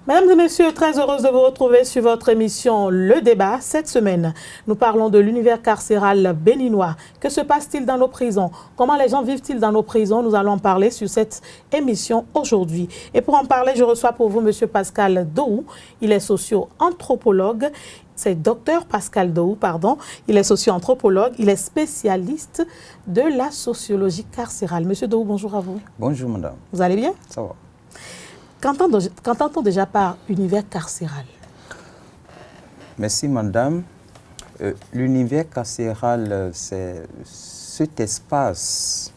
Mesdames et messieurs, très heureuse de vous retrouver sur votre émission Le Débat. Cette semaine, nous parlons de l'univers carcéral béninois. Que se passe-t-il dans nos prisons? Comment les gens vivent-ils dans nos prisons? Nous allons en parler sur cette émission aujourd'hui. Et pour en parler, je reçois pour vous M. Pascal Dohou. Il est socio-anthropologue. C'est Dr Pascal Dohou, pardon. Il est socio-anthropologue. Il est spécialiste de la sociologie carcérale. Monsieur Dohou, bonjour à vous. Bonjour, madame. Vous allez bien? Ça va. Qu'entend-on déjà par univers carcéral? Merci, madame. L'univers carcéral, c'est cet espace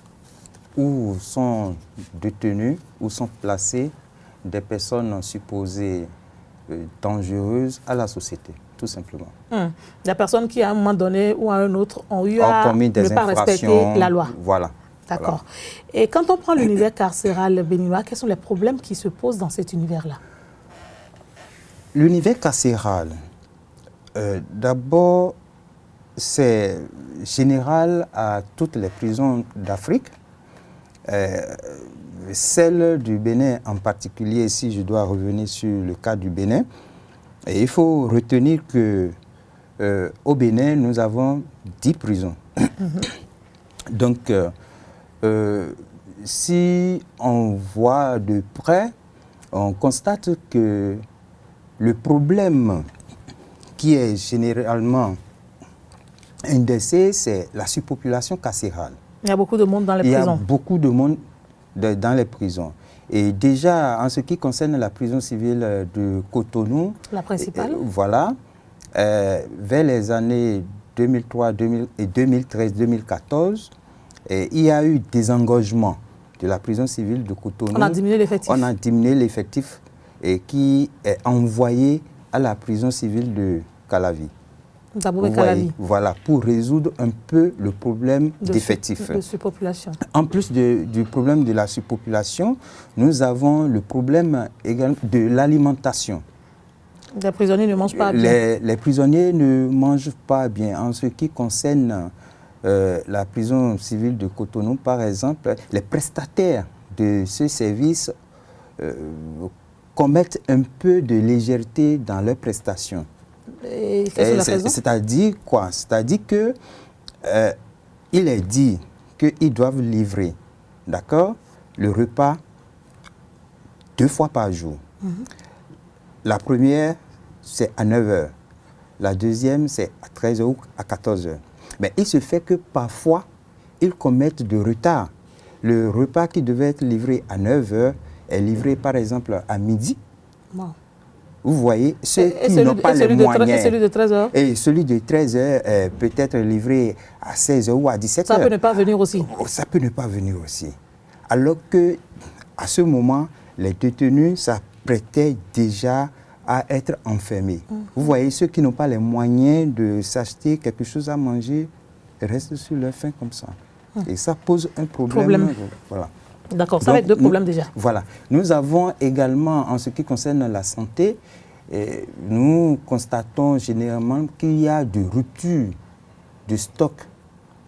où sont détenus, où sont placées des personnes supposées dangereuses à la société, tout simplement. Des personnes qui, à un moment donné ou à un autre, ont eu à commis des ne pas respecter la loi. Voilà. D'accord. Voilà. Et quand on prend l'univers carcéral béninois, quels sont les problèmes qui se posent dans cet univers-là? L'univers carcéral, d'abord, c'est général à toutes les prisons d'Afrique. Celle du Bénin en particulier, si je dois revenir sur le cas du Bénin, et il faut retenir que au Bénin, nous avons 10 prisons. Donc, si on voit de près, on constate que le problème qui est généralement indexé, c'est la surpopulation carcérale. Il y a beaucoup de monde dans les prisons. Il y a beaucoup de monde dans les prisons. Et déjà, en ce qui concerne la prison civile de Cotonou, la principale, voilà, vers les années 2003 et 2013-2014, il y a eu des engorgements de la prison civile de Cotonou. On a diminué l'effectif. On a diminué l'effectif et qui est envoyé à la prison civile de Calavi. Calavi. Voilà, pour résoudre un peu le problème d'effectif. De surpopulation. En plus du problème de la surpopulation, nous avons le problème également de l'alimentation. Les prisonniers ne mangent pas bien. Les prisonniers ne mangent pas bien. En ce qui concerne la prison civile de Cotonou, par exemple, les prestataires de ce service commettent un peu de légèreté dans leurs prestations. C'est-à-dire quoi? C'est-à-dire que il est dit qu'ils doivent livrer, d'accord, le repas 2 fois par jour. La première, c'est à 9 h. La deuxième, c'est à 13 h ou à 14 h. Mais il se fait que parfois, ils commettent de retard. Le repas qui devait être livré à 9 h est livré, par exemple, à midi. Wow. Vous voyez, ceux qui n'ont pas les moyens. Et celui de 13 h? Et celui de 13 h peut être livré à 16 h ou à 17 h. Ça peut ne pas venir aussi. Ça peut ne pas venir aussi. Alors que, à ce moment, les détenus s'apprêtaient déjà à être enfermés. Vous voyez, ceux qui n'ont pas les moyens de s'acheter quelque chose à manger restent sur leur faim comme ça. Et ça pose un problème. Voilà. D'accord, ça va être 2 problèmes déjà. Voilà. Nous avons également, en ce qui concerne la santé, nous constatons généralement qu'il y a de rupture de stock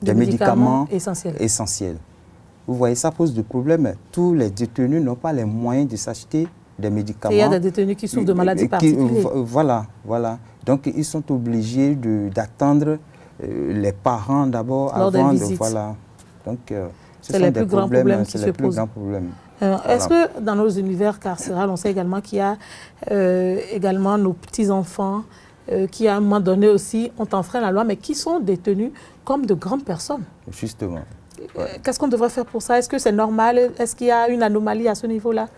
de médicaments essentiels. Vous voyez, ça pose des problèmes. Tous les détenus n'ont pas les moyens de s'acheter des médicaments. Et il y a des détenus qui souffrent de maladies particulières. Voilà. Donc, ils sont obligés d'attendre les parents d'abord avant de... Voilà. Donc, c'est les plus grands problèmes qui se posent. Est-ce que dans nos univers carcérales, on sait également qu'il y a également nos petits-enfants qui, à un moment donné aussi, ont enfreint la loi, mais qui sont détenus comme de grandes personnes? Justement. Qu'est-ce qu'on devrait faire pour ça? Est-ce que c'est normal? Est-ce qu'il y a une anomalie à ce niveau-là?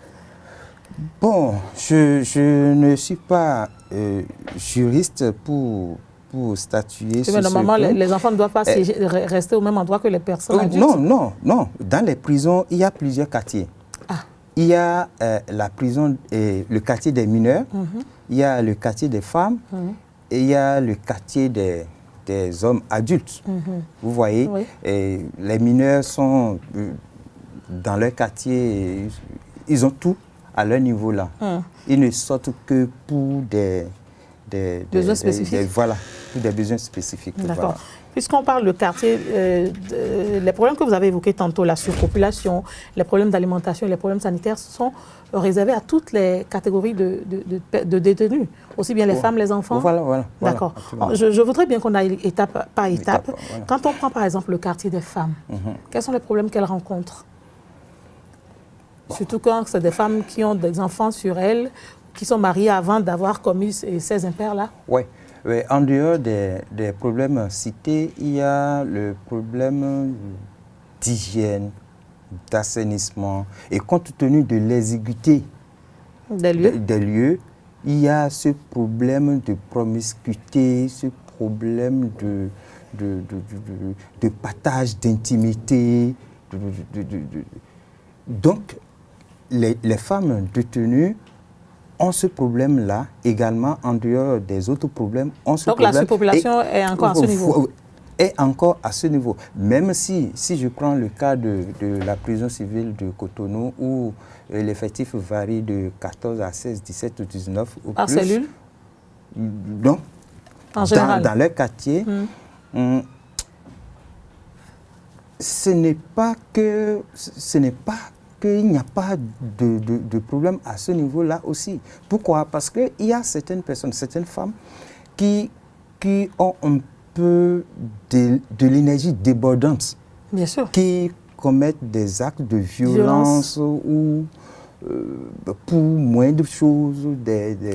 Bon, je ne suis pas juriste pour statuer sur normalement, ce point. Les enfants ne doivent pas rester au même endroit que les personnes adultes. Non. Dans les prisons, il y a plusieurs quartiers. Il y a la prison, le quartier des mineurs, il y a le quartier des femmes, et il y a le quartier des hommes adultes. Vous voyez, et les mineurs sont dans leur quartier, ils ont tout à leur niveau là. Ils ne sortent que pour des besoins spécifiques. Voilà, pour des besoins spécifiques. D'accord. Voilà. Puisqu'on parle de quartier, les problèmes que vous avez évoqués tantôt, la surpopulation, les problèmes d'alimentation, les problèmes sanitaires sont réservés à toutes les catégories de détenus, aussi bien les femmes, les enfants. Voilà. D'accord. Je voudrais bien qu'on aille étape par étape. Voilà. Quand on prend par exemple le quartier des femmes, quels sont les problèmes qu'elles rencontrent? Surtout quand c'est des femmes qui ont des enfants sur elles, qui sont mariées avant d'avoir commis ces impairs-là. Oui. En dehors des problèmes cités, il y a le problème d'hygiène, d'assainissement. Et compte tenu de l'exiguïté des lieux, il y a ce problème de promiscuité, ce problème de partage d'intimité. Donc, les femmes détenues ont ce problème-là également en dehors des autres problèmes. Donc la surpopulation est encore à ce niveau. Est encore à ce niveau. Même si je prends le cas de la prison civile de Cotonou où l'effectif varie de 14 à 16, 17 ou 19 ou par plus. Par cellule? Donc, en général. Dans leur quartier, ce n'est pas qu'il n'y a pas de problème à ce niveau-là aussi. Pourquoi? Parce qu'il y a certaines personnes, certaines femmes qui ont un peu de l'énergie débordante. Bien sûr. Qui commettent des actes de violence. Ou pour moindre chose,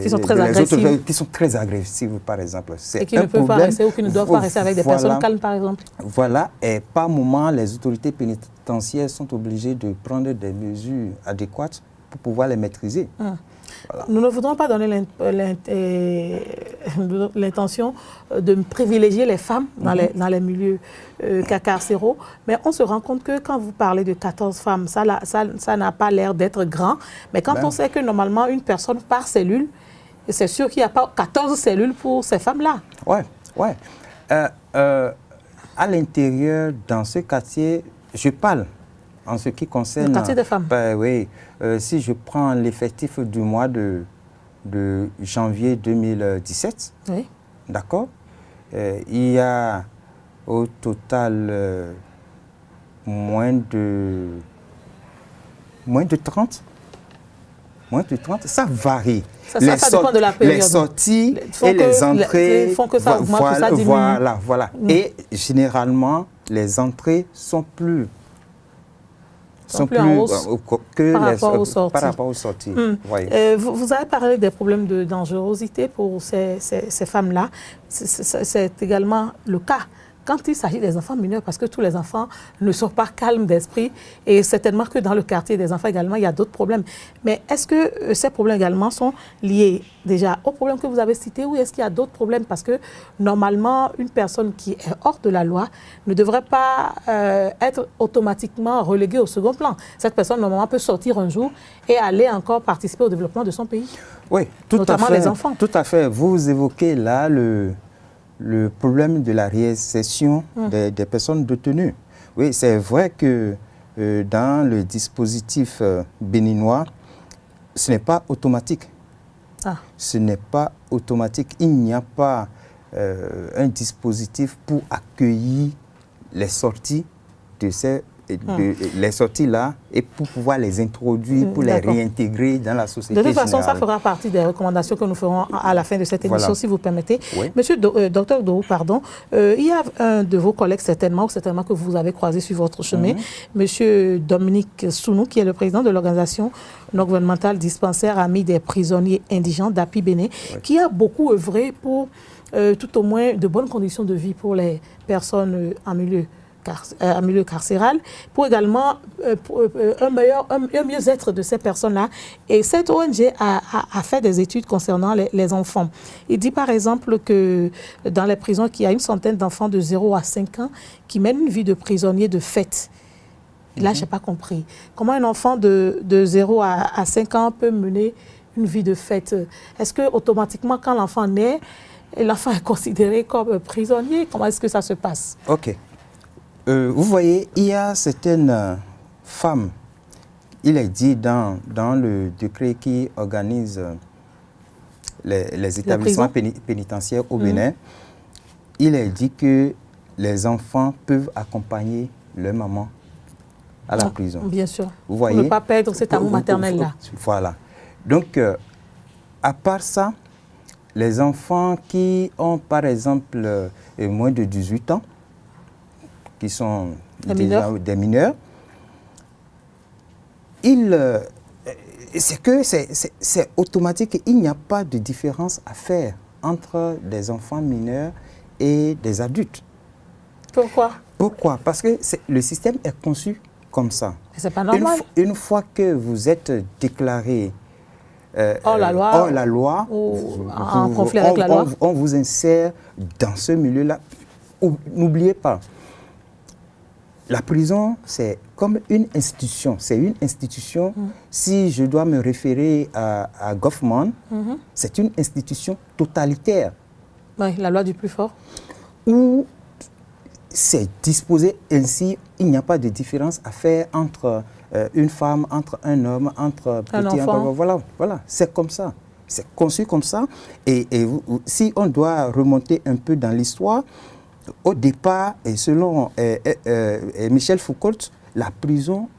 qui sont très agressives. Qui sont très agressives, par exemple. Et qui ne peuvent pas rester ou qui ne doivent pas rester avec des personnes calmes, par exemple. Voilà, et par moment, les autorités pénitentiaires sont obligées de prendre des mesures adéquates pour pouvoir les maîtriser. Voilà. Nous ne voudrons pas donner l'intention de privilégier les femmes dans les milieux carcéraux, mais on se rend compte que quand vous parlez de 14 femmes, ça n'a pas l'air d'être grand, mais quand on sait que normalement une personne par cellule, c'est sûr qu'il n'y a pas 14 cellules pour ces femmes-là. Ouais. À l'intérieur, dans ce quartier, je parle en ce qui concerne... Le quartier des femmes. Oui. Si je prends l'effectif du mois de janvier 2017, oui. D'accord, il y a au total moins de 30. Moins de 30, ça varie. Ça dépend de la période. Les sorties et les entrées font que ça augmente, que ça diminue. Voilà. Et généralement, les entrées sont plus en hausse par rapport aux sorties. Vous avez parlé des problèmes de dangerosité pour ces femmes-là. C'est également le cas quand il s'agit des enfants mineurs, parce que tous les enfants ne sont pas calmes d'esprit, et certainement que dans le quartier des enfants également, il y a d'autres problèmes. Mais est-ce que ces problèmes également sont liés déjà aux problèmes que vous avez cités, ou est-ce qu'il y a d'autres problèmes? Parce que normalement, une personne qui est hors de la loi ne devrait pas être automatiquement reléguée au second plan. Cette personne, normalement, peut sortir un jour et aller encore participer au développement de son pays. Oui, notamment les enfants. Tout à fait. Vous évoquez là le problème de la réinsertion des personnes détenues. Oui, c'est vrai que dans le dispositif béninois, ce n'est pas automatique. Ce n'est pas automatique. Il n'y a pas un dispositif pour accueillir les sorties de les sorties-là et pour pouvoir les introduire, pour les réintégrer dans la société. De toute façon, générale. ça fera partie des recommandations que nous ferons à la fin de cette émission, si vous permettez. Oui. Monsieur Dr Dourou, pardon, il y a un de vos collègues certainement que vous avez croisé sur votre chemin, Monsieur Dominique Sounou, qui est le président de l'organisation non gouvernementale dispensaire Amis des prisonniers indigents d'Api Bénin, qui a beaucoup œuvré pour tout au moins de bonnes conditions de vie pour les personnes en milieu carcéral, pour également un mieux-être de ces personnes-là. Et cette ONG a fait des études concernant les enfants. Il dit par exemple que dans les prisons, qu'il y a une centaine d'enfants de 0 à 5 ans qui mènent une vie de prisonnier de fait. Là, je n'ai pas compris. Comment un enfant de 0 à 5 ans peut mener une vie de fête? Est-ce que automatiquement, quand l'enfant naît, l'enfant est considéré comme prisonnier? Comment est-ce que ça se passe? Ok. Vous voyez, il y a certaines femmes, il est dit dans le décret qui organise les établissements pénitentiaires au Bénin, il est dit que les enfants peuvent accompagner leur maman à la prison. Bien sûr. Vous voyez? Pour ne pas perdre cet amour maternel-là. Voilà. Donc, à part ça, les enfants qui ont, par exemple, moins de 18 ans, qui sont des mineurs, c'est automatique. Il n'y a pas de différence à faire entre des enfants mineurs et des adultes. Pourquoi? Pourquoi? Parce que le système est conçu comme ça. C'est pas normal. Une fois que vous êtes déclaré hors la loi, ou en conflit avec la loi, on vous insère dans ce milieu-là. N'oubliez pas, la prison, c'est comme une institution. C'est une institution, si je dois me référer à Goffman, c'est une institution totalitaire. Oui, la loi du plus fort. Où c'est disposé ainsi, il n'y a pas de différence à faire entre une femme, entre un homme, entre un enfant. Voilà, c'est comme ça. C'est conçu comme ça. Et si on doit remonter un peu dans l'histoire, au départ, et selon Michel Foucault, la prison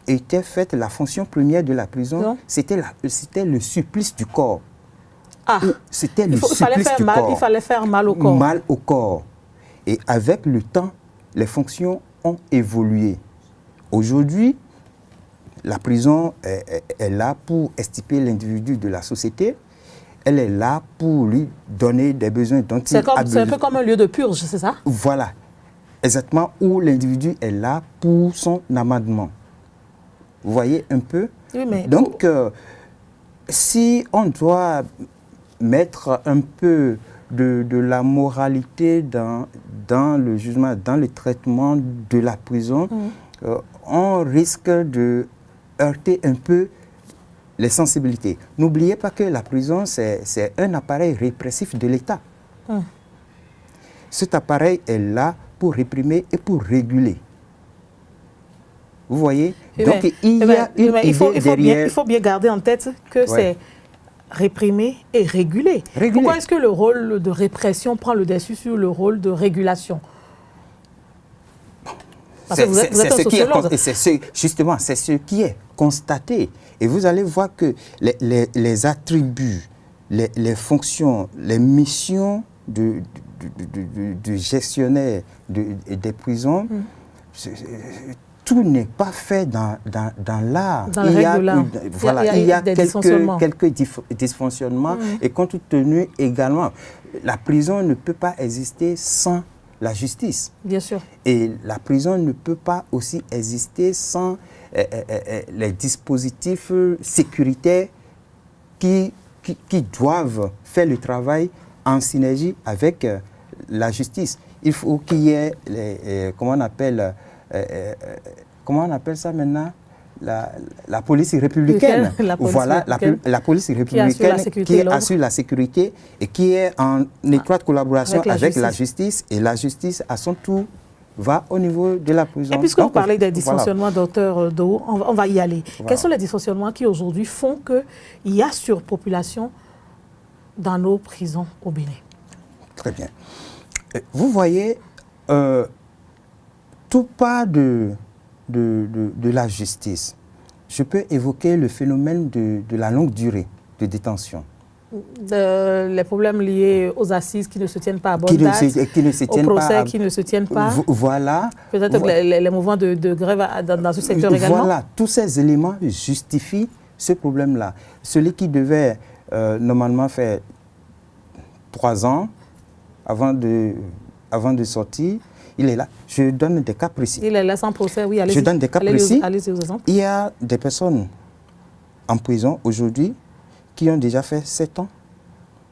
était faite, la fonction première de la prison, c'était le supplice du corps. Ah, c'était le supplice du corps. Il fallait faire mal au corps. Mal au corps. Et avec le temps, les fonctions ont évolué. Aujourd'hui, la prison est là pour extirper l'individu de la société. Elle est là pour lui donner des besoins dont il a besoin. C'est un peu comme un lieu de purge, c'est ça? Voilà. Exactement, où l'individu est là pour son amendement. Vous voyez un peu? Oui, mais... Donc, si on doit mettre un peu de la moralité dans le jugement, dans le traitement de la prison, on risque de heurter un peu les sensibilités. N'oubliez pas que la prison, c'est un appareil répressif de l'État. Cet appareil est là pour réprimer et pour réguler. Vous voyez? Donc, il faut bien garder en tête que c'est réprimer et réguler. Pourquoi est-ce que le rôle de répression prend le dessus sur le rôle de régulation? Parce que vous êtes un sociologue. Justement, c'est ce qui est constaté. Et vous allez voir que les attributs, les fonctions, les missions du gestionnaire des prisons, tout n'est pas fait dans l'art. Il y a quelques dysfonctionnements et compte tenu également, la prison ne peut pas exister sans la justice. Bien sûr. Et la prison ne peut pas aussi exister sans les dispositifs sécuritaires qui doivent faire le travail en synergie avec la justice. Il faut qu'il y ait, comment on appelle ça maintenant, la police républicaine. La police républicaine qui assure la sécurité et qui est en étroite collaboration avec la justice. Et la justice, à son tour, va au niveau de la prison. Et puisque vous parlez des dysfonctionnements, docteur Do, on va y aller. Voilà. Quels sont les dysfonctionnements qui aujourd'hui font qu'il y a surpopulation dans nos prisons au Bénin? Très bien. Vous voyez, tout part de la justice. Je peux évoquer le phénomène de la longue durée de détention. Les problèmes liés aux assises qui ne se tiennent pas à bonne date, aux procès qui ne se tiennent pas. Voilà. Peut-être les mouvements de grève dans ce secteur également. Voilà, tous ces éléments justifient ce problème-là. Celui qui devait normalement faire 3 ans avant de sortir, il est là. Je donne des cas précis. Il est là sans procès, oui, allez-y. Je donne des cas précis. Allez-y aux exemples. Il y a des personnes en prison aujourd'hui qui ont déjà fait 7 ans,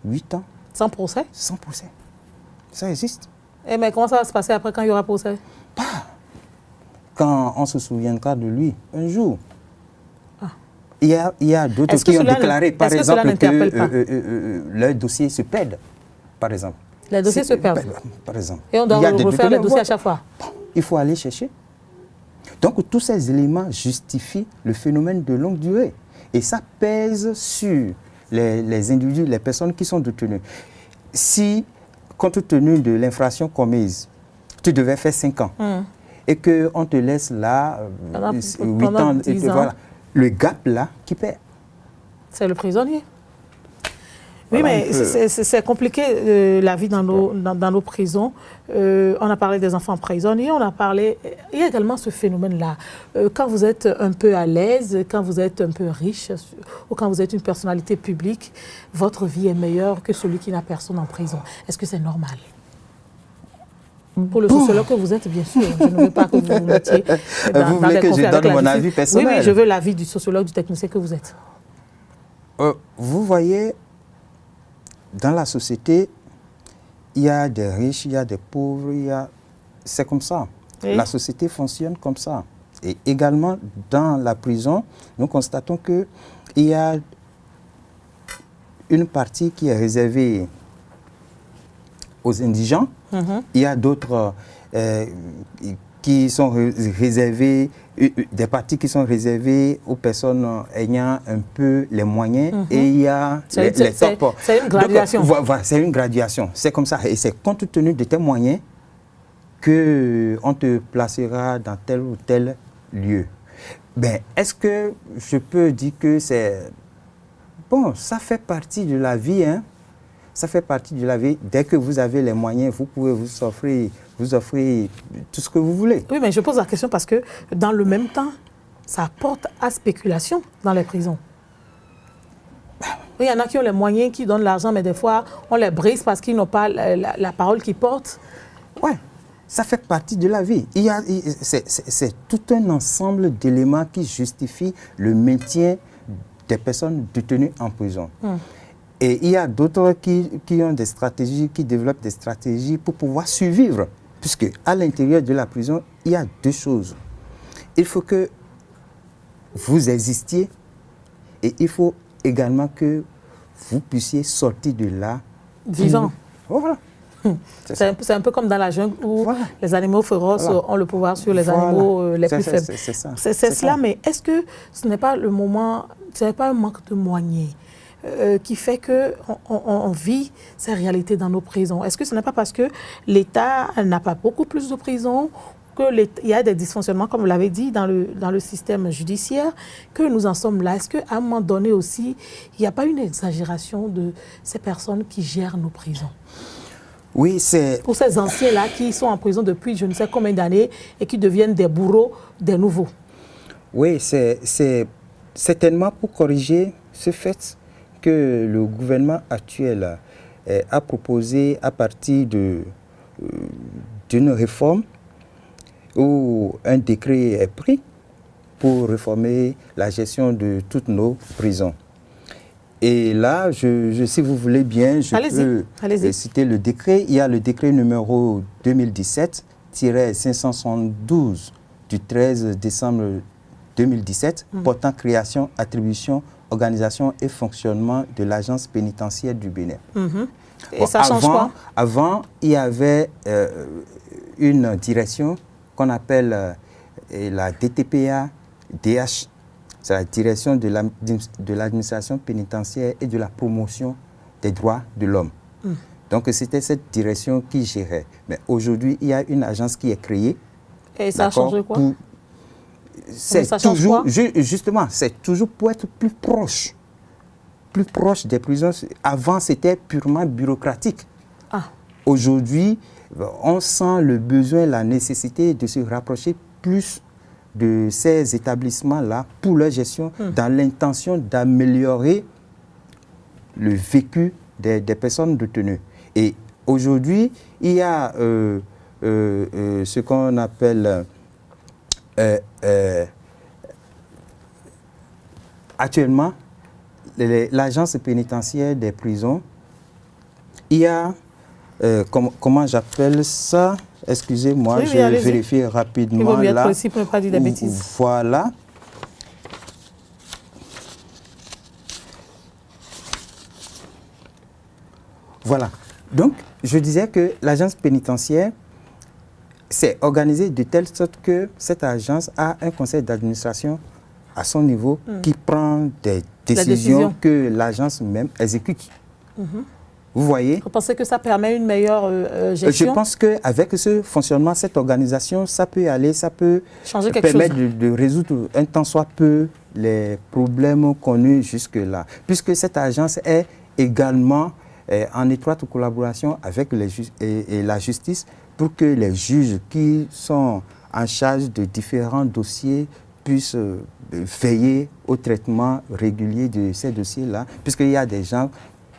8 ans. Sans procès? Sans procès. Ça existe. Mais comment ça va se passer après quand il y aura procès? Quand on se souviendra de lui, un jour. Il y a d'autres qui ont déclaré, par exemple, que leur dossier se perd, par exemple. Les dossiers se perdent. Par exemple. Et on doit refaire les dossiers à chaque fois. Il faut aller chercher. Donc, tous ces éléments justifient le phénomène de longue durée. Et ça pèse sur les individus, les personnes qui sont détenues. Si, compte tenu de l'infraction commise, tu devais faire 5 ans et qu'on te laisse là 8 ans, 10 ans. Voilà, le gap là qui perd. C'est le prisonnier. Oui, Voilà, mais c'est compliqué la vie dans nos prisons. On a parlé des enfants prisonniers, on a parlé... Il y a également ce phénomène-là. Quand vous êtes un peu à l'aise, quand vous êtes un peu riche, ou quand vous êtes une personnalité publique, votre vie est meilleure que celui qui n'a personne en prison. Est-ce que c'est normal? Pour le sociologue que vous êtes, bien sûr. Je ne veux pas que vous vous mettiez vous voulez que je donne mon avis personnel? Oui, oui, je veux l'avis du sociologue, du technicien que vous êtes. Vous voyez, dans la société, il y a des riches, il y a des pauvres, c'est comme ça. Oui. La société fonctionne comme ça. Et également, dans la prison, nous constatons qu'il y a une partie qui est réservée aux indigents. Il y a d'autres qui sont réservées, des parties qui sont réservées aux personnes ayant un peu les moyens, et il y a les top. C'est une graduation. Voilà, c'est une graduation. C'est comme ça. Et c'est compte tenu de tes moyens qu'on te placera dans tel ou tel lieu. Ben, est-ce que je peux dire que c'est... Bon, ça fait partie de la vie, hein. Ça fait partie de la vie. Dès que vous avez les moyens, vous pouvez vous offrir tout ce que vous voulez. Oui, mais je pose la question parce que dans le même temps, ça porte à spéculation dans les prisons. Oui, il y en a qui ont les moyens, qui donnent l'argent, mais des fois, on les brise parce qu'ils n'ont pas la parole qu'ils portent. Oui, ça fait partie de la vie. C'est tout un ensemble d'éléments qui justifient le maintien des personnes détenues en prison. Et il y a d'autres qui ont des stratégies, qui développent des stratégies pour pouvoir survivre. Puisque à l'intérieur de la prison, il y a 2 choses. Il faut que vous existiez et il faut également que vous puissiez sortir de là vivant. Voilà. C'est un peu comme dans la jungle où les animaux féroces ont le pouvoir sur les animaux les plus faibles. C'est cela, mais est-ce que ce n'est pas le moment, ce n'est pas un manque de moyens qui fait qu'on vit ces réalités dans nos prisons? Est-ce que ce n'est pas parce que l'État n'a pas beaucoup plus de prisons, qu'il y a des dysfonctionnements, comme vous l'avez dit, dans le système judiciaire, que nous en sommes là? Est-ce qu'à un moment donné aussi, il n'y a pas une exagération de ces personnes qui gèrent nos prisons? Oui, c'est... Pour ces anciens-là qui sont en prison depuis je ne sais combien d'années et qui deviennent des bourreaux des nouveaux. Oui, c'est certainement pour corriger ce fait que le gouvernement actuel a proposé à partir d'une réforme où un décret est pris pour réformer la gestion de toutes nos prisons. Et là, si vous voulez bien, je peux citer le décret. Il y a le décret numéro 2017-572 du 13 décembre 2017 portant création, attribution, organisation et fonctionnement de l'agence pénitentiaire du Bénin. Et ça change quoi? Avant, il y avait une direction qu'on appelle la DTPA-DH. C'est la direction de l'administration pénitentiaire et de la promotion des droits de l'homme. Donc c'était cette direction qui gérait. Mais aujourd'hui, il y a une agence qui est créée. Et ça a changé quoi? C'est toujours, justement, c'est toujours pour être plus proche des prisons. Avant, c'était purement bureaucratique. Aujourd'hui, on sent le besoin, la nécessité de se rapprocher plus de ces établissements-là pour leur gestion, dans l'intention d'améliorer le vécu des personnes détenues. Et aujourd'hui, il y a ce qu'on appelle actuellement l'agence pénitentiaire des prisons. Il y a, comment j'appelle ça? Excusez-moi, oui, je vais vérifier rapidement. Il vaut mieux être précis pour ne pas dire des bêtises. Voilà. Voilà. Donc, je disais que l'agence pénitentiaire s'est organisée de telle sorte que cette agence a un conseil d'administration à son niveau, qui prend des décisions que l'agence même exécute. Vous voyez? Vous pensez que ça permet une meilleure gestion? Je pense qu'avec ce fonctionnement, cette organisation, ça peut aller, ça peut permettre de résoudre un tant soit peu les problèmes connus jusque-là. Puisque cette agence est également en étroite collaboration avec la justice pour que les juges qui sont en charge de différents dossiers puissent veiller au traitement régulier de ces dossiers-là. Puisqu'il y a des gens,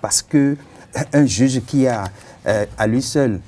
parce que un juge qui a à lui seul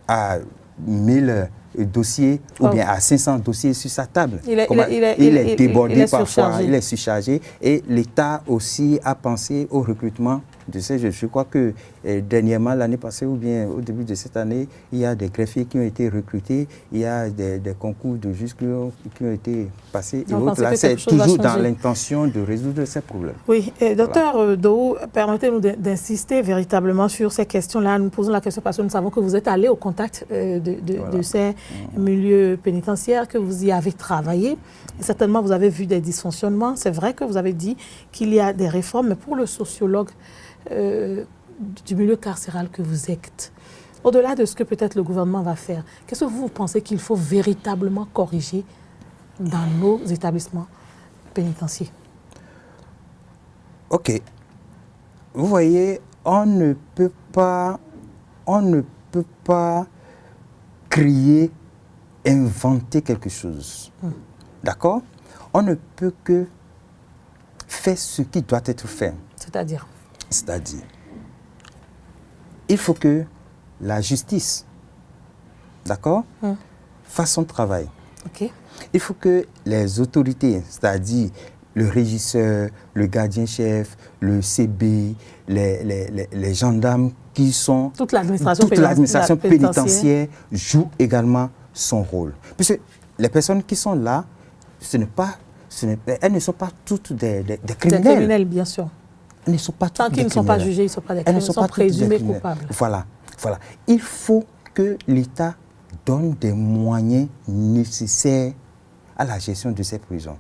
à 1000 dossiers ou bien à 500 dossiers sur sa table. Il est débordé parfois, il est surchargé. Et l'État aussi a pensé au recrutement de ces juges. Je crois que dernièrement, l'année passée ou bien au début de cette année, il y a des greffiers qui ont été recrutés, il y a des concours de juges qui ont été passés. Et autres. Là, c'est toujours dans l'intention de résoudre ces problèmes. Oui, docteur Dou, permettez-nous d'insister véritablement sur ces questions-là. Nous posons la question parce que nous savons que vous êtes allé au contact de ces milieux pénitentiaires, que vous y avez travaillé. Et certainement, vous avez vu des dysfonctionnements. C'est vrai que vous avez dit qu'il y a des réformes, mais pour le sociologue du milieu carcéral que vous êtes, au-delà de ce que peut-être le gouvernement va faire, qu'est-ce que vous pensez qu'il faut véritablement corriger dans nos établissements pénitentiaires? Ok. Vous voyez, on ne peut pas créer, inventer quelque chose. D'accord? On ne peut que faire ce qui doit être fait. C'est-à-dire, il faut que la justice, d'accord, fasse son travail. Okay. Il faut que les autorités, c'est-à-dire le régisseur, le gardien-chef, le CB, les gendarmes qui sont... Toute l'administration pénitentiaire joue également son rôle. Puisque les personnes qui sont là, elles ne sont pas toutes des criminels. Des criminels, bien sûr. Elles ne sont pas toutes Tant qu'ils ne sont pas jugés, ils ne sont pas des criminels, ils sont présumés coupables. Voilà. Il faut que l'État donne des moyens nécessaires à la gestion de ces prisons.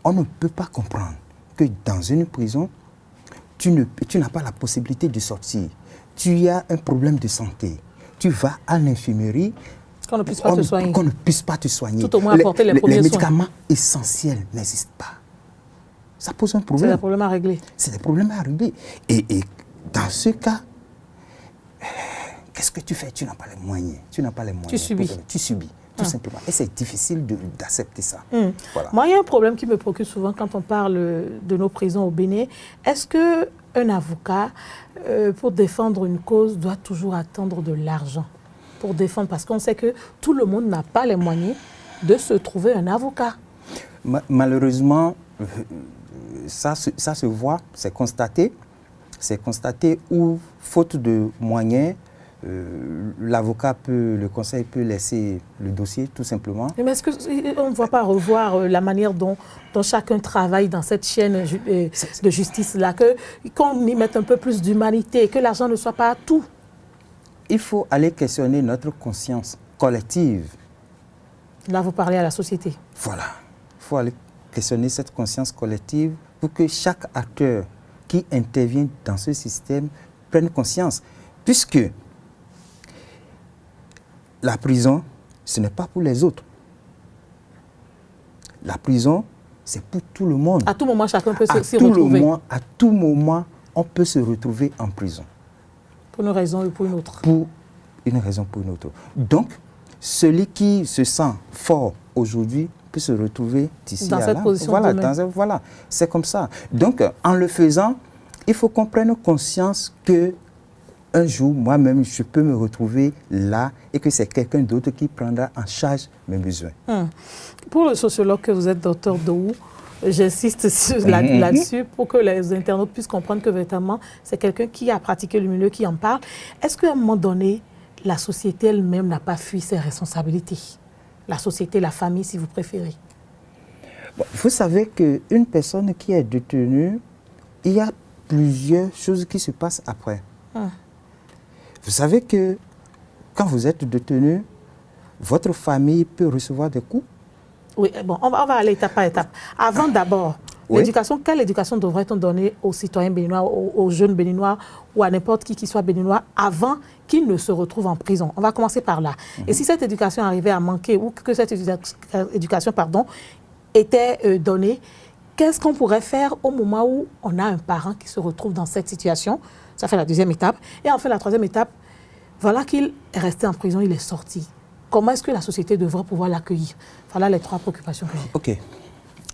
On ne peut pas comprendre que dans une prison, tu n'as pas la possibilité de sortir. Tu as un problème de santé. Tu vas à l'infirmerie. Qu'on ne puisse pas te soigner. Qu'on ne puisse pas te soigner. Tout au moins apporter les premiers soins. Les médicaments essentiels n'existent pas. Ça pose un problème. C'est des problèmes à régler. C'est des problèmes à régler. Et dans ce cas, qu'est-ce que tu fais? Tu n'as pas les moyens. Tu subis. Tu subis, tout simplement. Et c'est difficile d'accepter ça. Voilà. Moi, il y a un problème qui me préoccupe souvent quand on parle de nos prisons au Bénin. Est-ce qu'un avocat, pour défendre une cause, doit toujours attendre de l'argent pour défendre? Parce qu'on sait que tout le monde n'a pas les moyens de se trouver un avocat. Malheureusement, ça se voit, c'est constaté. C'est constaté où, faute de moyens, l'avocat le conseil peut laisser le dossier, tout simplement. Mais est-ce qu'on ne va pas revoir la manière dont chacun travaille dans cette chaîne de justice-là, qu'on y mette un peu plus d'humanité, que l'argent ne soit pas tout? Il faut aller questionner notre conscience collective. Là, vous parlez à la société. Voilà. Il faut aller questionner cette conscience collective pour que chaque acteur qui intervient dans ce système prenne conscience. Puisque la prison, ce n'est pas pour les autres. La prison, c'est pour tout le monde. À tout moment, chacun peut s'y retrouver. À tout moment, on peut se retrouver en prison. Pour une raison ou pour une autre. Pour une raison ou pour une autre. Donc, celui qui se sent fort aujourd'hui peut se retrouver d'ici à là. Dans cette position voilà, c'est comme ça. Donc, en le faisant, il faut qu'on prenne conscience que un jour, moi-même, je peux me retrouver là et que c'est quelqu'un d'autre qui prendra en charge mes besoins. Pour le sociologue que vous êtes, docteur Dou, j'insiste là-dessus pour que les internautes puissent comprendre que véritablement, c'est quelqu'un qui a pratiqué le milieu, qui en parle. Est-ce qu'à un moment donné, la société elle-même n'a pas fui ses responsabilités? La société, la famille, si vous préférez. Bon, vous savez qu'une personne qui est détenue, il y a plusieurs choses qui se passent après. Vous savez que quand vous êtes détenu, votre famille peut recevoir des coups. Oui, bon, on va aller étape par étape. Avant d'abord, Oui. l'éducation, quelle éducation devrait-on donner aux citoyens béninois, aux jeunes béninois ou à n'importe qui soit béninois avant qu'ils ne se retrouvent en prison? On va commencer par là. Et si cette éducation arrivait à manquer ou que cette éducation était donnée, qu'est-ce qu'on pourrait faire au moment où on a un parent qui se retrouve dans cette situation? Ça fait la deuxième étape. Et enfin, la troisième étape, voilà qu'il est resté en prison, il est sorti. Comment est-ce que la société devrait pouvoir l'accueillir? Voilà les trois préoccupations que j'ai. OK.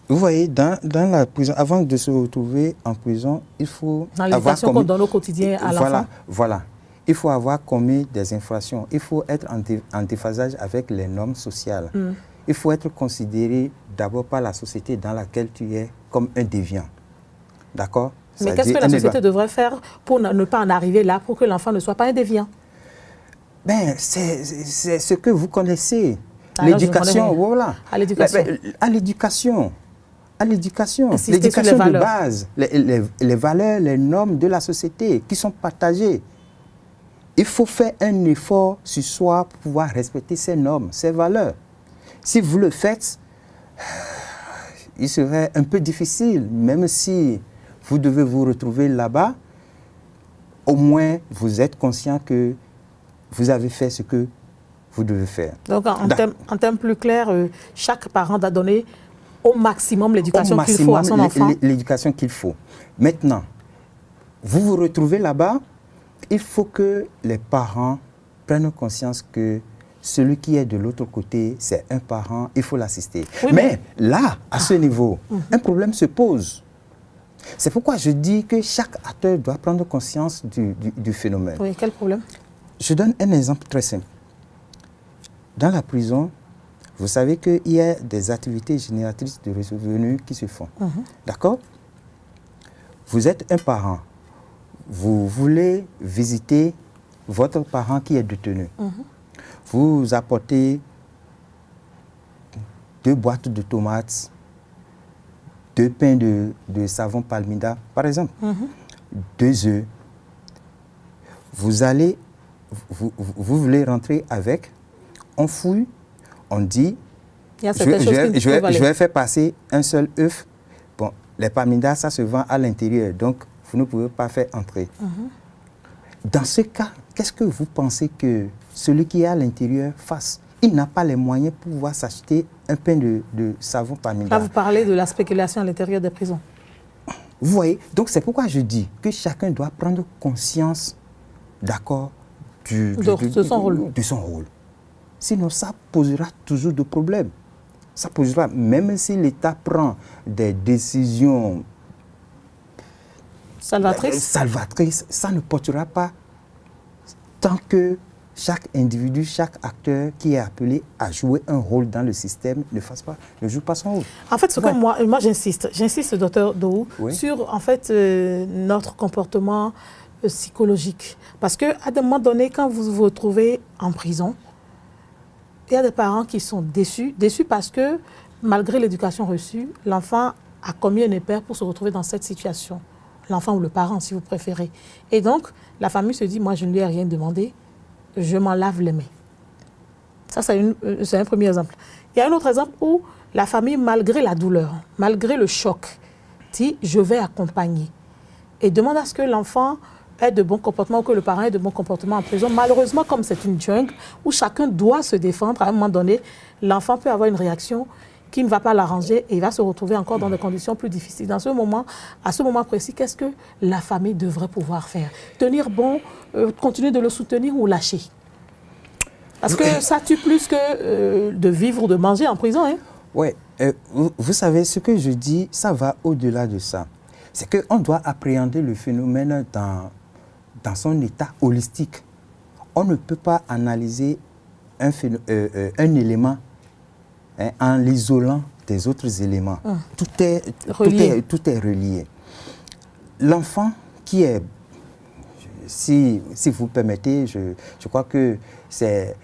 Vous voyez, dans la prison, avant de se retrouver en prison, il faut dans l'éducation qu'on donne au quotidien à l'enfant. Voilà. Il faut avoir commis des infractions. Il faut être en déphasage avec les normes sociales. Il faut être considéré d'abord par la société dans laquelle tu es comme un déviant. D'accord? Mais qu'est-ce que la société devrait faire pour ne pas en arriver là, pour que l'enfant ne soit pas un déviant? Ben, c'est ce que vous connaissez. L'éducation, voilà. À l'éducation. À l'éducation. À l'éducation. Insister L'éducation sur les de base. Les valeurs, les normes de la société qui sont partagées. Il faut faire un effort sur soi pour pouvoir respecter ces normes, ces valeurs. Si vous le faites, il serait un peu difficile, même si vous devez vous retrouver là-bas, au moins vous êtes conscient que vous avez fait ce que vous devez faire. Donc, en termes plus clairs, chaque parent doit donner au maximum l'éducation qu'il faut à son enfant. L'éducation qu'il faut. Maintenant, vous vous retrouvez là-bas, il faut que les parents prennent conscience que celui qui est de l'autre côté, c'est un parent, il faut l'assister. Oui, mais là, à ce niveau, un problème se pose. C'est pourquoi je dis que chaque acteur doit prendre conscience du phénomène. Oui, quel problème? Je donne un exemple très simple. Dans la prison, vous savez qu'il y a des activités génératrices de revenus qui se font. D'accord? Vous êtes un parent. Vous voulez visiter votre parent qui est détenu. Vous apportez 2 boîtes de tomates, 2 pains de savon Palmida, par exemple, 2 œufs. Vous voulez rentrer avec, on fouille, on dit, je vais faire passer un seul œuf. Bon, les Palmida, ça se vend à l'intérieur, donc vous ne pouvez pas faire entrer. Dans ce cas, qu'est-ce que vous pensez que celui qui est à l'intérieur fasse? Il n'a pas les moyens pour pouvoir s'acheter un pain de savon Palmida. Là, vous parlez de la spéculation à l'intérieur des prisons. Vous voyez, donc c'est pourquoi je dis que chacun doit prendre conscience, d'accord, de son rôle. Sinon, ça posera toujours de problèmes. Ça posera, même si l'État prend des décisions salvatrices, ça ne portera pas tant que chaque individu, chaque acteur qui est appelé à jouer un rôle dans le système ne joue pas son rôle. En fait, ce que moi j'insiste, docteur Dou, sur en fait notre comportement psychologique. Parce qu'à un moment donné, quand vous vous retrouvez en prison, il y a des parents qui sont déçus parce que malgré l'éducation reçue, l'enfant a commis un erreur pour se retrouver dans cette situation. L'enfant ou le parent, si vous préférez. Et donc, la famille se dit, moi, je ne lui ai rien demandé, je m'en lave les mains. Ça, c'est un premier exemple. Il y a un autre exemple où la famille, malgré la douleur, malgré le choc, dit, je vais accompagner. Et demande à ce que l'enfant ait de bons comportements ou que le parent ait de bons comportements en prison. Malheureusement, comme c'est une jungle où chacun doit se défendre, à un moment donné, l'enfant peut avoir une réaction qui ne va pas l'arranger et il va se retrouver encore dans des conditions plus difficiles. À ce moment précis, qu'est-ce que la famille devrait pouvoir faire? Tenir bon, continuer de le soutenir ou lâcher? Parce que ça tue plus que de vivre ou de manger en prison. Hein? Oui, vous savez, ce que je dis, ça va au-delà de ça. C'est qu'on doit appréhender le phénomène dans son état holistique. On ne peut pas analyser un élément en l'isolant des autres éléments. Tout est relié. L'enfant qui est, si vous permettez, je crois que c'est...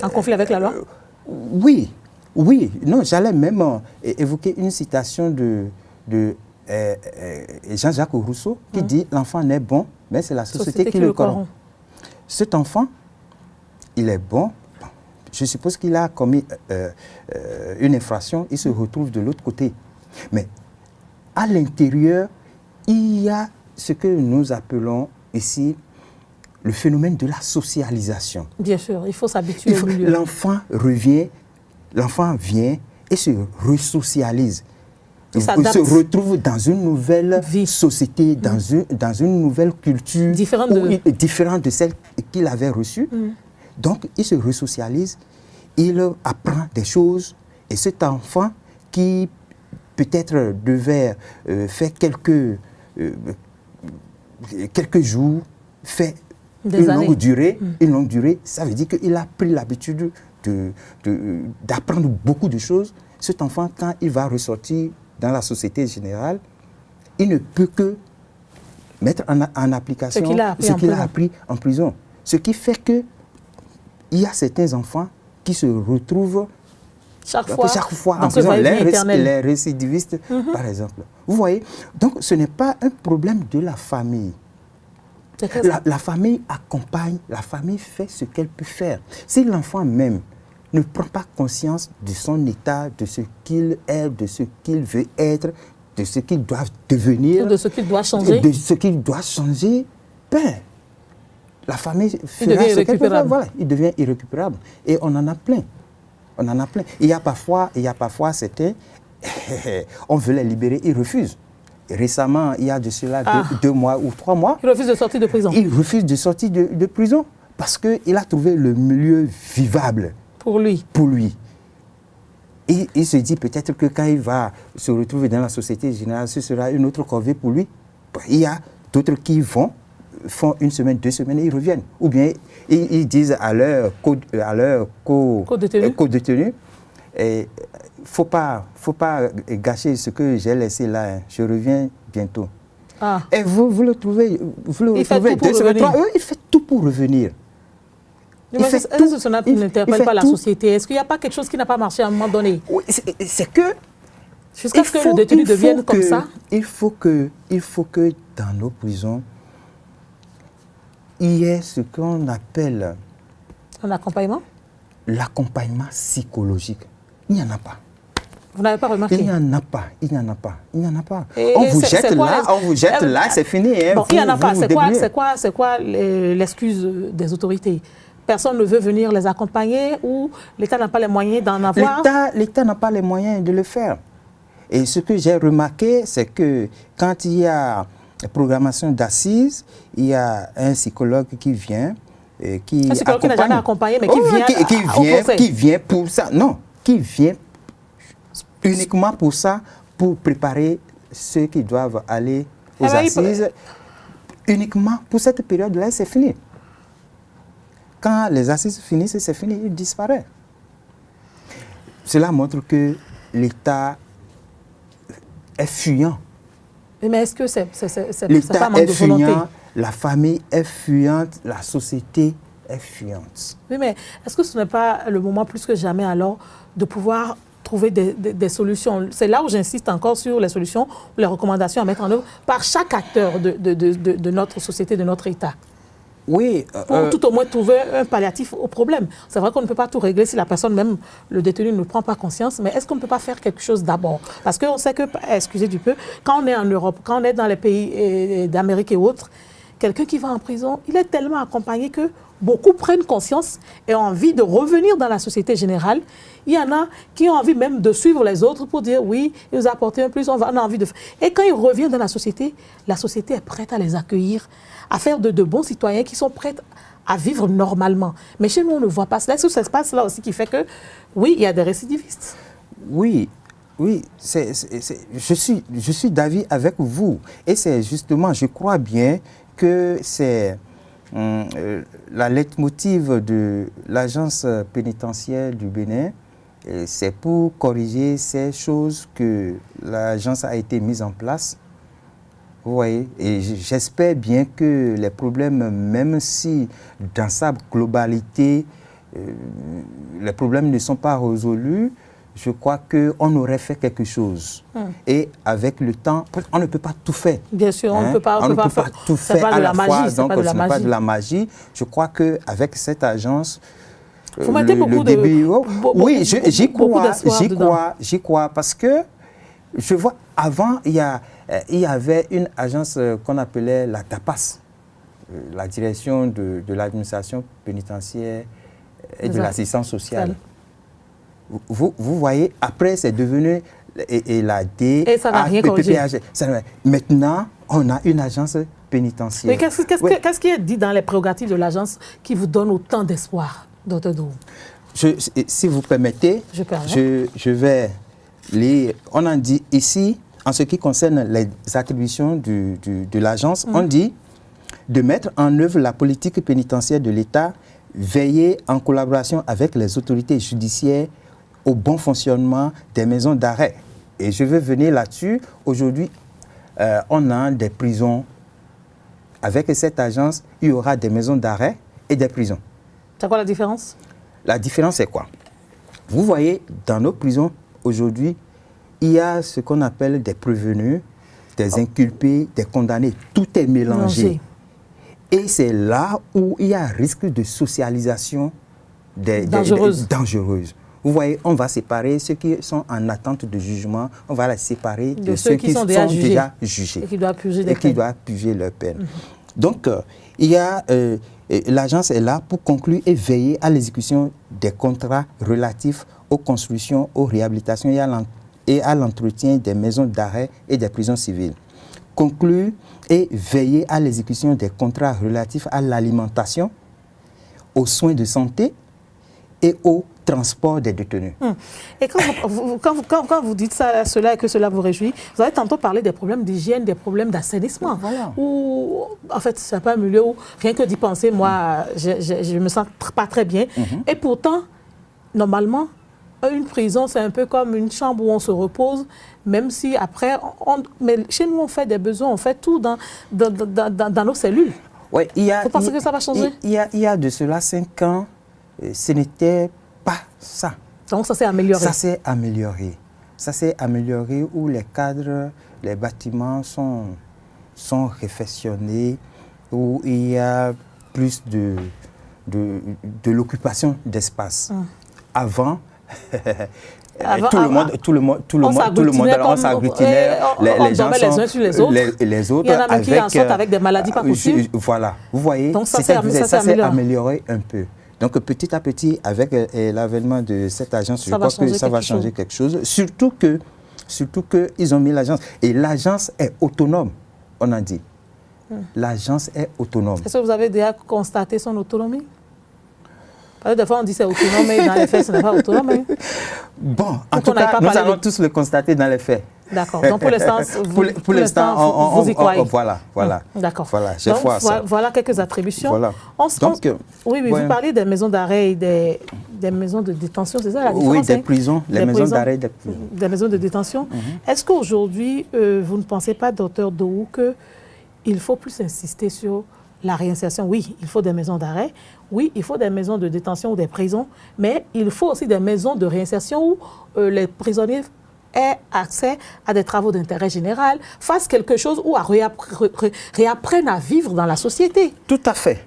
en conflit avec la loi? Oui. Non, j'allais même évoquer une citation de Jean-Jacques Rousseau qui dit « L'enfant naît bon, mais c'est la société qui le corrompt ». Cet enfant, il est bon. je suppose qu'il a commis une infraction, il se retrouve de l'autre côté. Mais à l'intérieur, il y a ce que nous appelons ici le phénomène de la socialisation. Bien sûr, il faut s'habituer au milieu. L'enfant revient, l'enfant vient et se resocialise. Il se retrouve dans une nouvelle société, dans une nouvelle culture différente de celle qu'il avait reçue. Donc, il se resocialise, il apprend des choses. Et cet enfant qui peut-être devait faire quelques jours, fait une longue durée, ça veut dire qu'il a pris l'habitude d'apprendre beaucoup de choses. Cet enfant, quand il va ressortir dans la société générale, il ne peut que mettre en application ce qu'il a appris en prison. Ce qui fait qu'il y a certains enfants qui se retrouvent chaque fois en prison, les récidivistes, par exemple. Vous voyez? Donc, ce n'est pas un problème de la famille. La famille accompagne, la famille fait ce qu'elle peut faire. Si l'enfant même ne prend pas conscience de son état, de ce qu'il est, de ce qu'il veut être, de ce qu'il doit devenir, de ce qu'il doit changer, ben, la famille fera ce qu'elle peut faire. Voilà, il devient irrécupérable. Et on en a plein. On en a plein. Il y a parfois certains, on veut les libérer, ils refusent. Et récemment, il y a de cela 2 mois ou 3 mois. Il refuse de sortir de prison. Il refuse de sortir de prison parce qu'il a trouvé le milieu vivable. Pour lui. Et il se dit peut-être que quand il va se retrouver dans la société générale, ce sera une autre corvée pour lui. Il y a d'autres qui font 1 semaine, 2 semaines et ils reviennent. Ou bien ils disent à leur co-détenu, il ne faut pas gâcher ce que j'ai laissé là, je reviens bientôt. Et vous le trouvez, il fait 2 semaines, 3, il fait tout pour revenir. Est-ce que cela n'interpelle pas la société? Est-ce qu'il n'y a pas quelque chose qui n'a pas marché à un moment donné? Oui, c'est que... Jusqu'à ce que le détenu devienne comme ça? Il faut que dans nos prisons, il y ait ce qu'on appelle... Un accompagnement? L'accompagnement psychologique. Il n'y en a pas. Vous n'avez pas remarqué? Il n'y en a pas. On vous jette là, c'est fini. Bon, il n'y en a pas. C'est quoi l'excuse des autorités? Personne ne veut venir les accompagner ou l'État n'a pas les moyens d'en avoir? L'État n'a pas les moyens de le faire. Et ce que j'ai remarqué, c'est que quand il y a programmation d'assises, il y a un psychologue qui vient, qui un psychologue qui n'a jamais accompagné, mais qui vient pour ça. Non, qui vient uniquement pour ça, pour préparer ceux qui doivent aller aux assises. Uniquement pour cette période-là, c'est fini. Quand les assises finissent, c'est fini, il disparaît. Cela montre que l'État est fuyant. Mais est-ce que c'est pas manque de volonté? Fuyant, la famille est fuyante, la société est fuyante. Oui, mais est-ce que ce n'est pas le moment plus que jamais alors de pouvoir trouver des solutions? C'est là où j'insiste encore sur les solutions ou les recommandations à mettre en œuvre par chaque acteur de notre société, de notre État. Oui. Pour tout au moins trouver un palliatif au problème. C'est vrai qu'on ne peut pas tout régler si la personne, même le détenu, ne prend pas conscience, mais est-ce qu'on ne peut pas faire quelque chose d'abord? Parce qu'on sait que, excusez du peu, quand on est en Europe, quand on est dans les pays d'Amérique et autres, quelqu'un qui va en prison, il est tellement accompagné que beaucoup prennent conscience et ont envie de revenir dans la société générale. Il y en a qui ont envie même de suivre les autres pour dire oui, il nous a apporté un plus, on a envie de... Et quand ils reviennent dans la société est prête à les accueillir, à faire de bons citoyens qui sont prêts à vivre normalement. Mais chez nous, on ne voit pas cela. Est-ce que ça se passe là aussi qui fait que, oui, il y a des récidivistes? Oui, je suis d'avis avec vous. Et c'est justement, je crois bien que c'est la leitmotiv de l'agence pénitentiaire du Bénin. C'est pour corriger ces choses que l'agence a été mise en place. Vous voyez, et j'espère bien que les problèmes, même si dans sa globalité, les problèmes ne sont pas résolus, je crois qu'on aurait fait quelque chose. Et avec le temps, on ne peut pas tout faire. Bien sûr, on ne peut pas tout faire à la fois, donc ce n'est pas de la magie. Je crois qu'avec cette agence, Vous mettez beaucoup de... début. Oui, j'y crois parce que je vois, avant, il y avait une agence qu'on appelait la TAPAS, la direction de l'administration pénitentiaire et de l'assistance sociale. Vous voyez, après, c'est devenu la D. Et ça n'a rien corrigé. Maintenant, on a une agence pénitentiaire. Mais qu'est-ce qui est dit dans les prérogatives de l'agence qui vous donne autant d'espoir, Dr Dou? Si vous permettez, je vais lire. On en dit ici, en ce qui concerne les attributions de l'agence, on dit de mettre en œuvre la politique pénitentiaire de l'État, veiller en collaboration avec les autorités judiciaires au bon fonctionnement des maisons d'arrêt. Et je veux venir là-dessus. Aujourd'hui, on a des prisons. Avec cette agence, il y aura des maisons d'arrêt et des prisons. C'est quoi la différence? La différence, c'est quoi? Vous voyez, dans nos prisons, aujourd'hui, il y a ce qu'on appelle des prévenus, des inculpés, des condamnés. Tout est mélangé. Et c'est là où il y a un risque de socialisation dangereuse. Vous voyez, on va séparer ceux qui sont en attente de jugement, on va les séparer de ceux qui sont déjà jugés et qui doivent puger leur peine. Donc, il y a l'agence est là pour conclure et veiller à l'exécution des contrats relatifs aux constructions, aux réhabilitations et à l'entretien des maisons d'arrêt et des prisons civiles. Conclure et veiller à l'exécution des contrats relatifs à l'alimentation, aux soins de santé et au transport des détenus. Et quand vous dites cela et que cela vous réjouit, vous avez tantôt parlé des problèmes d'hygiène, des problèmes d'assainissement. Voilà. Ou, en fait, c'est pas un milieu où, rien que d'y penser, moi, je me sens pas très bien. Et pourtant, normalement, une prison, c'est un peu comme une chambre où on se repose, même si après, mais chez nous, on fait des besoins, on fait tout dans nos cellules. Ouais, vous pensez que ça va changer? Il y a de cela 5 ans, ce n'était pas ça. Donc ça s'est amélioré? Ça s'est amélioré. Ça s'est amélioré où les cadres, les bâtiments sont réfectionnés, où il y a plus de l'occupation d'espace. Avant, tout le monde, on s'agglutinait, les gens les uns sur les autres. Les autres. Il y en a même qui en sortent avec des maladies pas possibles. Voilà, vous voyez, donc ça s'est amélioré un peu. Donc petit à petit, avec l'avènement de cette agence, je crois que ça va changer quelque chose. Surtout qu'ils ont mis l'agence. Et l'agence est autonome, on a dit. L'agence est autonome. Est-ce que vous avez déjà constaté son autonomie? Parce que des fois, on dit c'est autonome, mais dans les faits, ce n'est pas autonome. Hein? Bon, en tout cas, nous allons tous le constater dans les faits. D'accord. Donc, pour l'instant, vous y croyez. Voilà. D'accord. Voilà, j'ai foi à ça. Voilà quelques attributions. Voilà. Oui, vous parlez des maisons d'arrêt et des maisons de détention, c'est ça la différence? Oui, des prisons, les maisons d'arrêt et des prisons. Des maisons de détention. Est-ce qu'aujourd'hui, vous ne pensez pas, Dr Dou, qu'il faut plus insister sur la réinsertion? Oui, il faut des maisons d'arrêt. Oui, il faut des maisons de détention ou des prisons. Mais il faut aussi des maisons de réinsertion où les prisonniers aient accès à des travaux d'intérêt général, fassent quelque chose ou réapprennent à vivre dans la société. Tout à fait.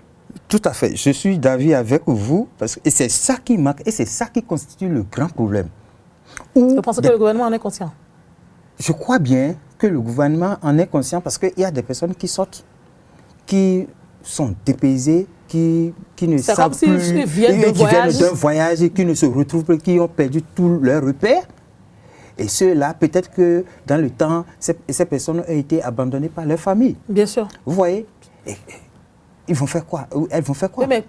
Tout à fait. Je suis d'avis avec vous. Et c'est ça qui manque et c'est ça qui constitue le grand problème. Vous pensez que le gouvernement en est conscient? Je crois bien que le gouvernement en est conscient parce qu'il y a des personnes qui sortent, qui sont dépaysées, qui ne savent plus, qui viennent d'un voyage et qui ne se retrouvent plus, qui ont perdu tous leurs repères. Et ceux-là, peut-être que dans le temps, ces personnes ont été abandonnées par leur famille. Bien sûr. Vous voyez, ils vont faire quoi? Elles vont faire quoi? Oui, mais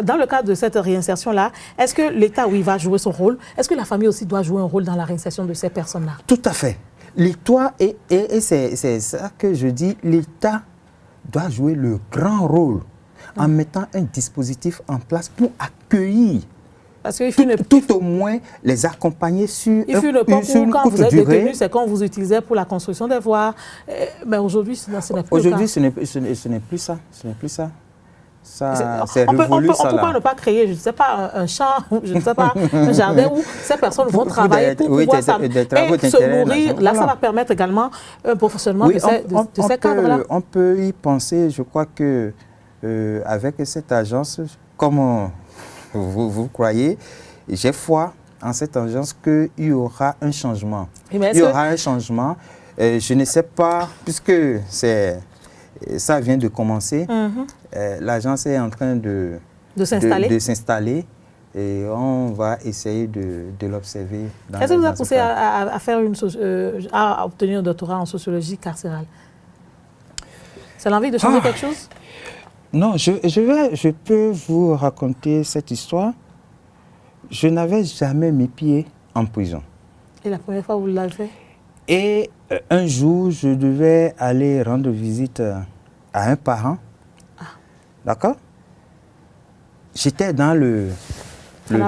dans le cadre de cette réinsertion-là, est-ce que l'État, oui, va jouer son rôle? Est-ce que la famille aussi doit jouer un rôle dans la réinsertion de ces personnes-là? Tout à fait. L'État, et c'est ça que je dis, l'État doit jouer le grand rôle en mettant un dispositif en place pour accueillir, parce que tout au moins les accompagner sur une quand vous êtes détenu, c'est quand vous utilisez pour la construction des voies. Mais aujourd'hui, ce n'est plus le cas. Aujourd'hui, ce n'est plus ça. Ce n'est plus ça. C'est révolu, ça. Pourquoi ne pas créer, je ne sais pas, un champ, je ne sais pas, un jardin où ces personnes vont travailler pour pouvoir se nourrir. Là, ça va permettre également un bon fonctionnement de ces cadres-là. On peut y penser. Je crois que avec cette agence, comme vous croyez, j'ai foi en cette agence qu'il y aura un changement. Il y aura un changement. Je ne sais pas, puisque ça vient de commencer, l'agence est en train de s'installer et on va essayer de l'observer. Qu'est-ce qui vous a poussé à faire à obtenir un doctorat en sociologie carcérale? C'est l'envie de changer quelque chose? Non, je peux vous raconter cette histoire. Je n'avais jamais mis pied en prison. Et la première fois, vous l'avez fait? Et un jour, je devais aller rendre visite à un parent. D'accord? J'étais dans le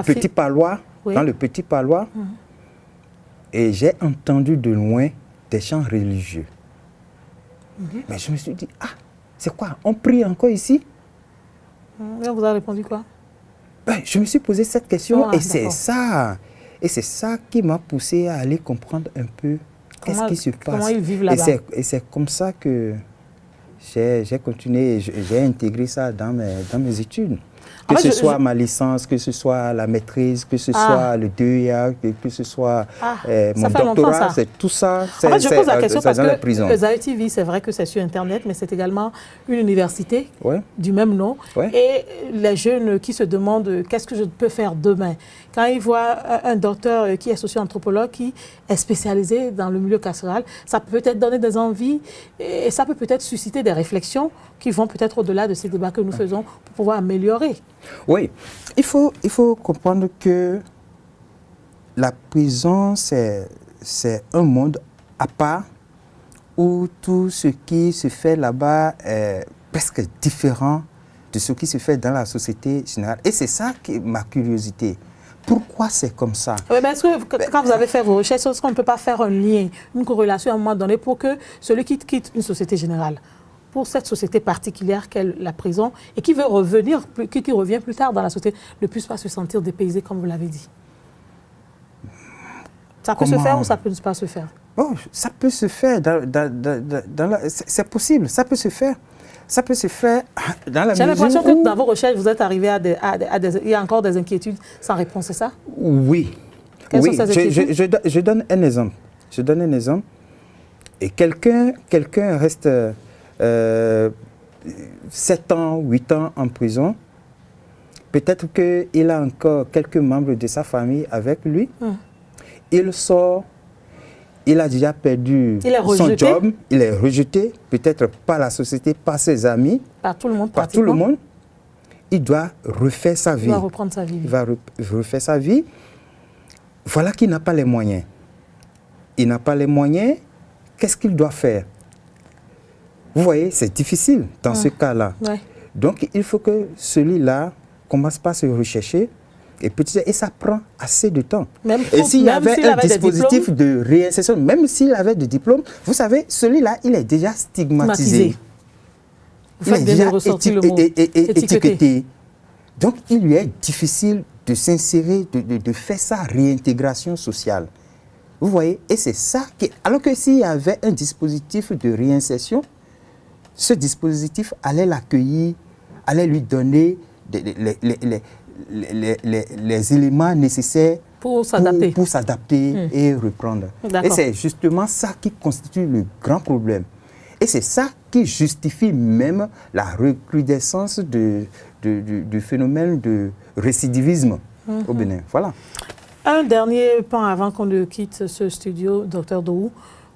petit palois, dans le petit palois, et j'ai entendu de loin des chants religieux. Mais je me suis dit, c'est quoi? On prie encore ici? Et on vous a répondu quoi? Je me suis posé cette question et c'est ça. Et c'est ça qui m'a poussé à aller comprendre un peu qu'est-ce qui se passe. Comment ils vivent là-bas. Et c'est comme ça que j'ai continué, j'ai intégré ça dans mes études. Que ce soit ma licence, que ce soit la maîtrise, que ce soit le DEA, que ce soit mon doctorat, c'est tout ça. En fait, je pose la question parce que Zaï TV, c'est vrai que c'est sur Internet, mais c'est également une université du même nom. Et les jeunes qui se demandent qu'est-ce que je peux faire demain, quand ils voient un docteur qui est socio-anthropologue, qui est spécialisé dans le milieu carcéral, ça peut peut-être donner des envies et ça peut peut-être susciter des réflexions qui vont peut-être au-delà de ces débats que nous faisons pour pouvoir améliorer. Oui, il faut comprendre que la prison, c'est un monde à part où tout ce qui se fait là-bas est presque différent de ce qui se fait dans la société générale. Et c'est ça qui est ma curiosité. Pourquoi c'est comme ça? Oui, mais est-ce que quand vous avez fait vos recherches, est-ce qu'on ne peut pas faire un lien, une corrélation à un moment donné pour que celui qui quitte une société générale, pour cette société particulière qu'est la prison, et qui veut revenir, qui revient plus tard dans la société, ne puisse pas se sentir dépaysé, comme vous l'avez dit? Ça peut se faire ou ça ne peut pas se faire? Oh, ça peut se faire. C'est possible, ça peut se faire. Ça peut se faire dans la mesure où... J'ai l'impression que dans vos recherches, vous êtes arrivé il y a encore des inquiétudes sans réponse, c'est ça? Oui. Quelles sont ces inquiétudes? Je donne un exemple. Et quelqu'un reste 7 ans, 8 ans en prison. Peut-être qu'il a encore quelques membres de sa famille avec lui. Il sort, il a déjà perdu son job, il est rejeté, peut-être par la société, par ses amis, par tout le monde. Par tout le monde. Il doit refaire sa vie. Il doit reprendre sa vie. Il va refaire sa vie. Voilà qu'il n'a pas les moyens. Il n'a pas les moyens. Qu'est-ce qu'il doit faire? Vous voyez, c'est difficile dans ce cas-là. Donc, il faut que celui-là commence par se rechercher. Et ça prend assez de temps. Et s'il y avait un dispositif de réinsertion, même s'il avait des diplômes, vous savez, celui-là, il est déjà stigmatisé. Il est déjà étiqueté. Donc, il lui est difficile de s'insérer, de faire sa réintégration sociale. Vous voyez? Et c'est ça qui... Alors que s'il y avait un dispositif de réinsertion, ce dispositif allait l'accueillir, allait lui donner les éléments nécessaires pour s'adapter et reprendre. Et c'est justement ça qui constitue le grand problème. Et c'est ça qui justifie même la recrudescence du phénomène de récidivisme au Bénin. Voilà. Un dernier point avant qu'on ne quitte ce studio, Dr Dohou.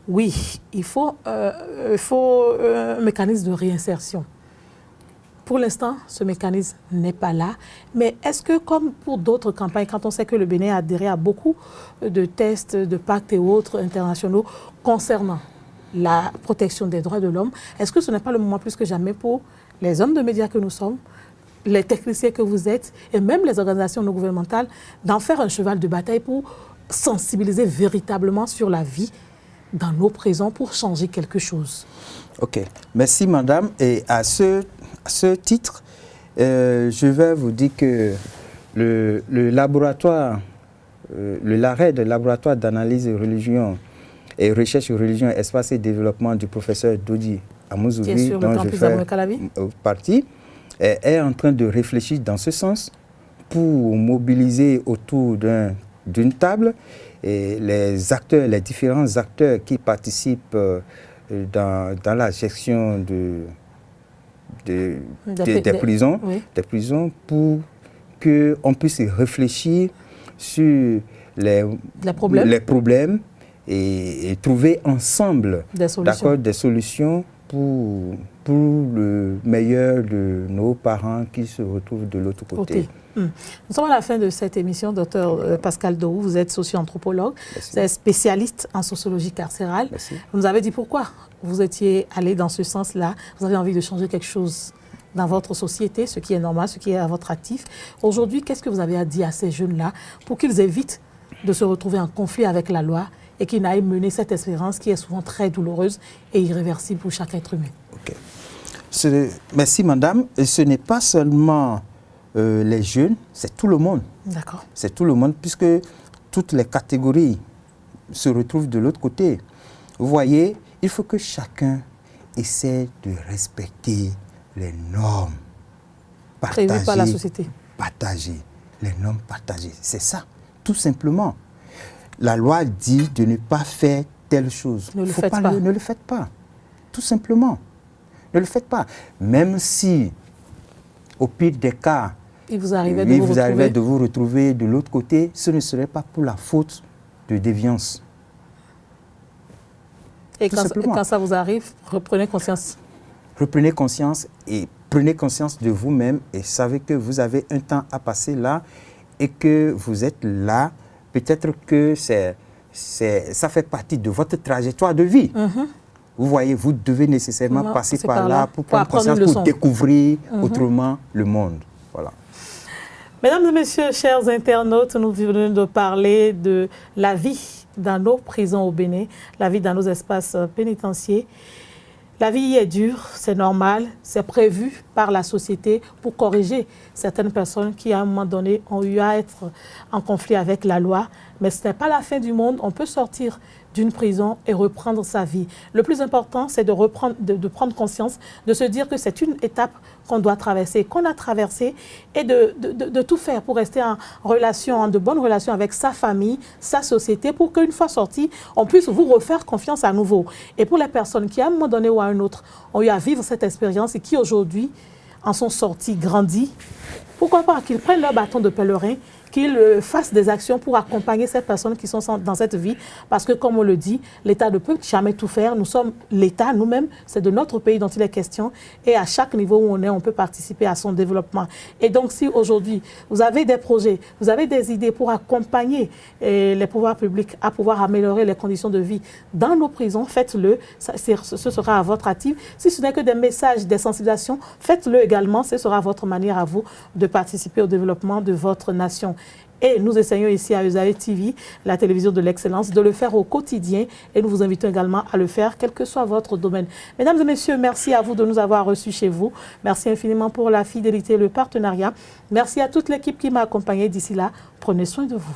Oui, il faut un mécanisme de réinsertion. Pour l'instant, ce mécanisme n'est pas là. Mais est-ce que, comme pour d'autres campagnes, quand on sait que le Bénin a adhéré à beaucoup de tests, de pactes et autres internationaux concernant la protection des droits de l'homme, est-ce que ce n'est pas le moment plus que jamais pour les hommes de médias que nous sommes, les techniciens que vous êtes, et même les organisations non gouvernementales, d'en faire un cheval de bataille pour sensibiliser véritablement sur la vie dans nos prisons pour changer quelque chose? Ok, merci madame. Et à ce titre, je vais vous dire que le laboratoire, l'arrêt de laboratoire d'analyse religion et recherche religion, espace et développement du professeur Dodi Amouzouri, dont je fais partie, est en train de réfléchir dans ce sens pour mobiliser autour d'une table et les différents acteurs qui participent dans la gestion des prisons, oui. des prisons, pour qu'on puisse réfléchir sur les problèmes et trouver ensemble des solutions pour le meilleur de nos parents qui se retrouvent de l'autre côté. Nous sommes à la fin de cette émission, Dr Pascal Dorou. Vous êtes socio-anthropologue, vous êtes spécialiste en sociologie carcérale. Merci. Vous nous avez dit pourquoi vous étiez allé dans ce sens-là. Vous avez envie de changer quelque chose dans votre société, ce qui est normal, ce qui est à votre actif. Aujourd'hui, qu'est-ce que vous avez à dire à ces jeunes-là pour qu'ils évitent de se retrouver en conflit avec la loi et qu'ils n'aillent mener cette expérience qui est souvent très douloureuse et irréversible pour chaque être humain? Okay. Merci, madame. Ce n'est pas seulement les jeunes, c'est tout le monde. D'accord. C'est tout le monde, puisque toutes les catégories se retrouvent de l'autre côté. Vous voyez, il faut que chacun essaie de respecter les normes partagées. Prévues par la société. Partagées. Les normes partagées. C'est ça, tout simplement. La loi dit de ne pas faire telle chose. Ne le faites pas. Ne le faites pas. Tout simplement. Ne le faites pas. Même si, au pire des cas, il vous arrivait de vous retrouver de l'autre côté, ce ne serait pas pour la faute de déviance. Et quand ça vous arrive, reprenez conscience. Reprenez conscience et prenez conscience de vous-même et savez que vous avez un temps à passer là et que vous êtes là. Peut-être que ça fait partie de votre trajectoire de vie. Vous voyez, vous devez nécessairement passer par là pour prendre conscience, pour découvrir autrement le monde. Voilà. Mesdames et messieurs, chers internautes, nous venons de parler de la vie dans nos prisons au Bénin, la vie dans nos espaces pénitentiaires. La vie est dure, c'est normal, c'est prévu par la société pour corriger certaines personnes qui, à un moment donné, ont eu à être en conflit avec la loi. Mais ce n'est pas la fin du monde, on peut sortir d'une prison et reprendre sa vie. Le plus important, c'est de prendre conscience, de se dire que c'est une étape qu'on doit traverser, qu'on a traversée, et de tout faire pour rester en de bonnes relations avec sa famille, sa société, pour qu'une fois sorti, on puisse vous refaire confiance à nouveau. Et pour les personnes qui, à un moment donné ou à un autre, ont eu à vivre cette expérience et qui, aujourd'hui, en sont sortis, grandis, pourquoi pas qu'ils prennent leur bâton de pèlerin, qu'ils fassent des actions pour accompagner ces personnes qui sont dans cette vie. Parce que, comme on le dit, l'État ne peut jamais tout faire. Nous sommes l'État, nous-mêmes, c'est de notre pays dont il est question. Et à chaque niveau où on est, on peut participer à son développement. Et donc, si aujourd'hui, vous avez des projets, vous avez des idées pour accompagner les pouvoirs publics à pouvoir améliorer les conditions de vie dans nos prisons, faites-le. Ce sera à votre actif. Si ce n'est que des messages, des sensibilisations, faites-le également. Ce sera votre manière à vous de participer au développement de votre nation. Et nous essayons ici à Usaï TV, la télévision de l'excellence, de le faire au quotidien. Et nous vous invitons également à le faire, quel que soit votre domaine. Mesdames et messieurs, merci à vous de nous avoir reçus chez vous. Merci infiniment pour la fidélité et le partenariat. Merci à toute l'équipe qui m'a accompagné d'ici là. Prenez soin de vous.